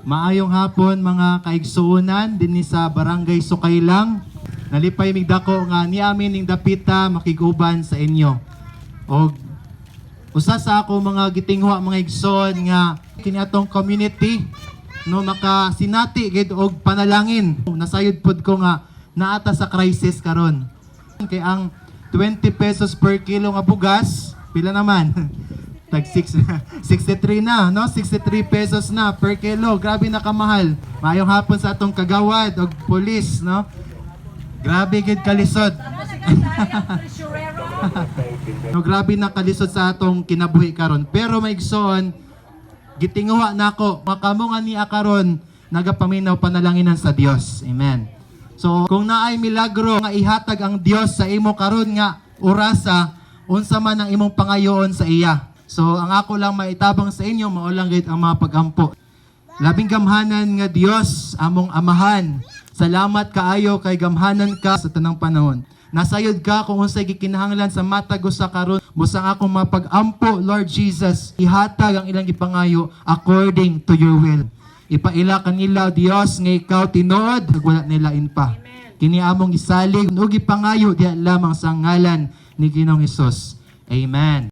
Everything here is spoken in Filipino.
Maayong hapon mga kaigsuonan dinhi sa Barangay Sukaylang. Nalipay mig dako nga ni amin ning dapita makiguban sa inyo. Og usa sa ako mga gitinghwa mga igsoon nga kini atong community no makasinati gid og panalangin. Nasayod pud ko nga naata sa crisis karon. Kay ang 20 pesos per kilo nga bugas, pila naman? Tag 63 na, no? 63 pesos na per kilo. Grabe na kamahal. Maayong hapon sa atong kagawad o pulis, no? Grabe gid kalisod. No, grabe na kalisod sa atong kinabuhi karon. Pero maigsoon, gitinguha nako, makamo nga niya karon nagapaminaw panalanginan sa Dios. Amen. So, kung naay milagro nga ihatag ang Dios sa imo karon nga orasa, unsa man ang imong pangayoon sa iya. So, ang ako lang maitabang sa inyo, maulang gayud ang mga pagampo. Labing gamhanan nga Dios, among amahan. Salamat kaayo kay gamhanan ka sa tanang panahon. Nasayod ka kung unsay gikinahanglan sa matag usa karon, busang akong mapagampo, Lord Jesus. Ihatag ang ilang gipangayo according to your will. Ipaila kanila Dios nga ikaw tinuod, wala nila pa. Kini among isalig ug ipangayo diha lamang sa ngalan ni Ginoong Hesus. Amen.